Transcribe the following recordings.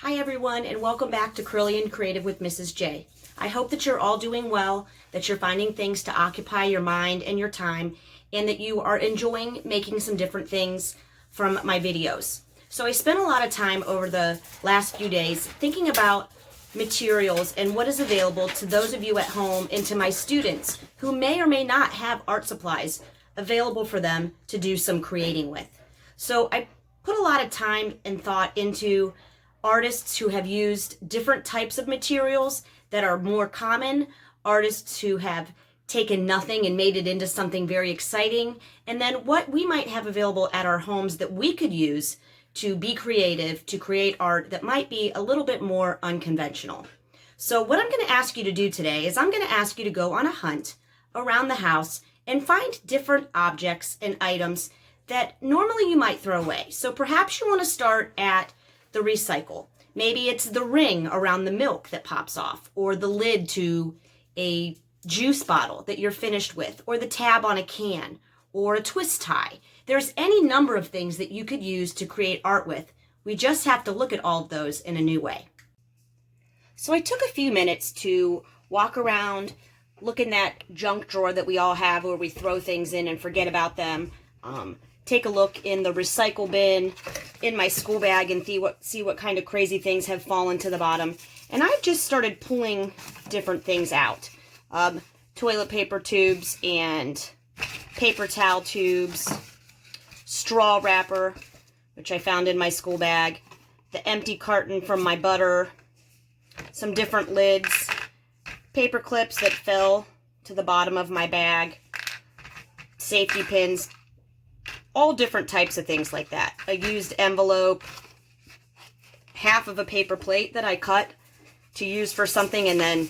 Hi everyone, and welcome back to Curly and Creative with Mrs. J. I hope that you're all doing well, that you're finding things to occupy your mind and your time, and that you are enjoying making some different things from my videos. So I spent a lot of time over the last few days thinking about materials and what is available to those of you at home and to my students who may or may not have art supplies available for them to do some creating with. So I put a lot of time and thought into artists who have used different types of materials that are more common, artists who have taken nothing and made it into something very exciting, and then what we might have available at our homes that we could use to be creative, to create art that might be a little bit more unconventional. So what I'm going to ask you to do today is I'm going to ask you to go on a hunt around the house and find different objects and items that normally you might throw away. So perhaps you want to start at the recycle. Maybe it's the ring around the milk that pops off, or the lid to a juice bottle that you're finished with, or the tab on a can, or a twist tie. There's any number of things that you could use to create art with. We just have to look at all of those in a new way. So I took a few minutes to walk around, look in that junk drawer that we all have where we throw things in and forget about them. Take a look in the recycle bin, in my school bag, and see what kind of crazy things have fallen to the bottom. And I've just started pulling different things out. Toilet paper tubes and paper towel tubes, straw wrapper, which I found in my school bag, the empty carton from my butter, some different lids, paper clips that fell to the bottom of my bag, safety pins, all different types of things like that. A used envelope, half of a paper plate that I cut to use for something and then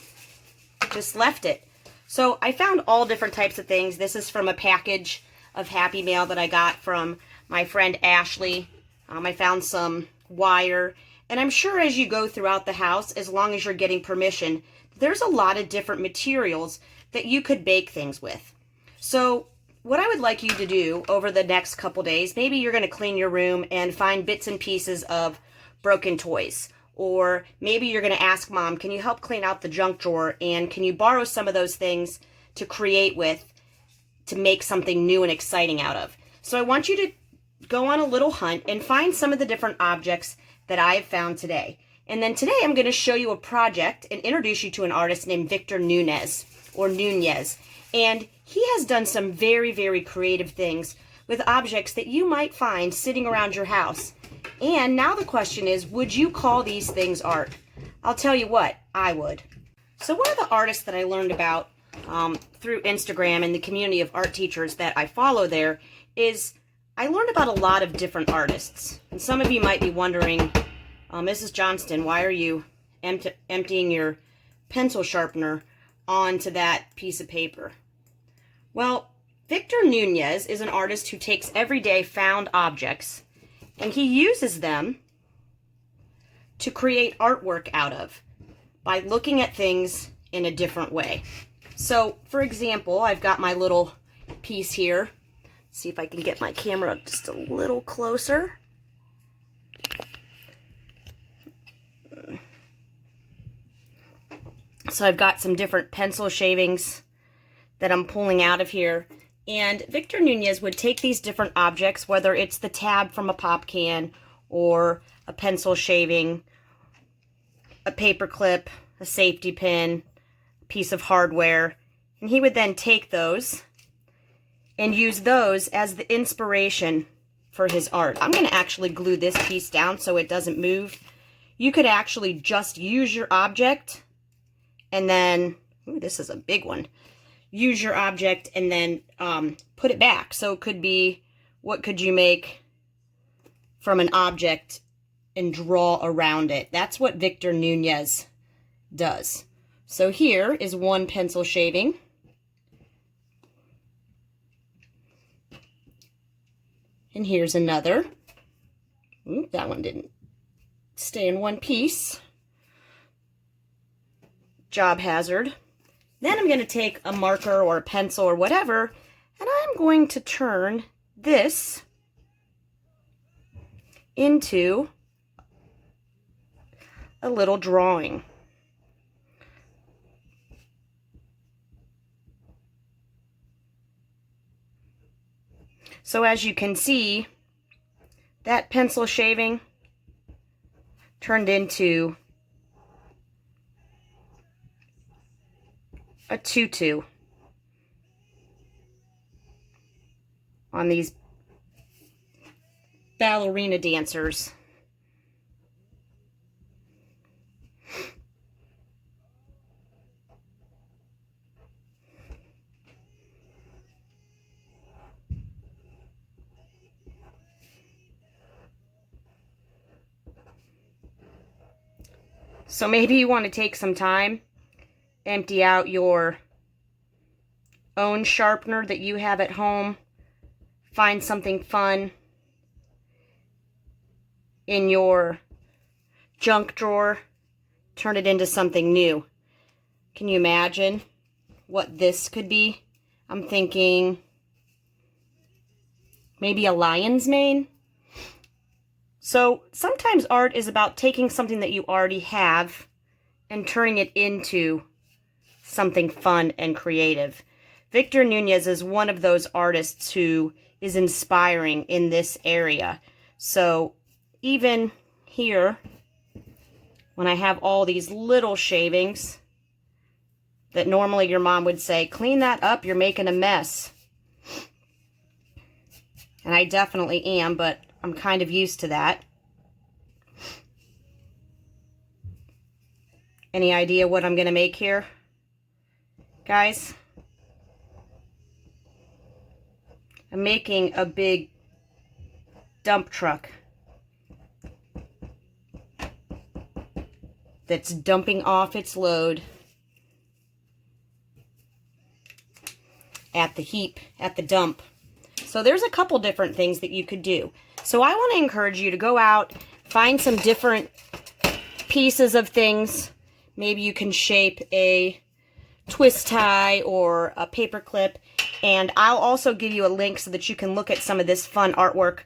just left it. So I found all different types of things. This is from a package of Happy Mail that I got from my friend Ashley. I found some wire, and I'm sure as you go throughout the house, as long as you're getting permission, there's a lot of different materials that you could bake things with. So what I would like you to do over the next couple days, maybe you're going to clean your room and find bits and pieces of broken toys. Or maybe you're going to ask Mom, can you help clean out the junk drawer? And can you borrow some of those things to create with, to make something new and exciting out of? So I want you to go on a little hunt and find some of the different objects that I've found today. And then today I'm going to show you a project and introduce you to an artist named Victor Nunez, or Nunez. And he has done some very, very creative things with objects that you might find sitting around your house. And now the question is, would you call these things art? I'll tell you what, I would. So one of the artists that I learned about through Instagram and the community of art teachers that I follow there is I learned about a lot of different artists. And some of you might be wondering, Mrs. Johnston, why are you emptying your pencil sharpener onto that piece of paper? Well, Victor Nunez is an artist who takes everyday found objects and he uses them to create artwork out of by looking at things in a different way. So, for example, I've got my little piece here. See if I can get my camera just a little closer. So I've got some different pencil shavings that I'm pulling out of here. And Victor Nunez would take these different objects, whether it's the tab from a pop can or a pencil shaving, a paper clip, a safety pin, a piece of hardware, and he would then take those and use those as the inspiration for his art. I'm going to actually glue this piece down so it doesn't move. You could actually just use your object and then, ooh, this is a big one. Use your object and then put it back. So it could be, what could you make from an object and draw around it? That's what Victor Nunez does. So here is one pencil shaving. And here's another. Ooh, that one didn't stay in one piece. Job hazard. Then I'm going to take a marker or a pencil or whatever, and I'm going to turn this into a little drawing. So as you can see, that pencil shaving turned into a tutu on these ballerina dancers. So maybe you want to take some time, empty out your own sharpener that you have at home, find something fun in your junk drawer, turn it into something new. Can you imagine what this could be? I'm thinking maybe a lion's mane. So sometimes art is about taking something that you already have and turning it into something fun and creative. Victor Nunez is one of those artists who is inspiring in this area. So even here, when I have all these little shavings that normally your mom would say, clean that up, you're making a mess. And I definitely am, but I'm kind of used to that. Any idea what I'm going to make here, guys? I'm making a big dump truck that's dumping off its load at the heap, at the dump. So there's a couple different things that you could do. So I want to encourage you to go out, find some different pieces of things. Maybe you can shape a twist tie or a paper clip. And I'll also give you a link so that you can look at some of this fun artwork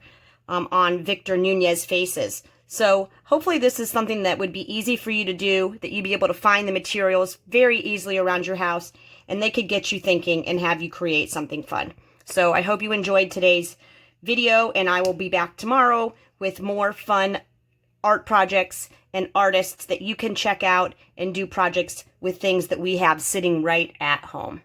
on Victor Nunez faces. So hopefully this is something that would be easy for you to do, that you'd be able to find the materials very easily around your house, and they could get you thinking and have you create something fun. So I hope you enjoyed today's video, and I will be back tomorrow with more fun art projects and artists that you can check out and do projects with things that we have sitting right at home.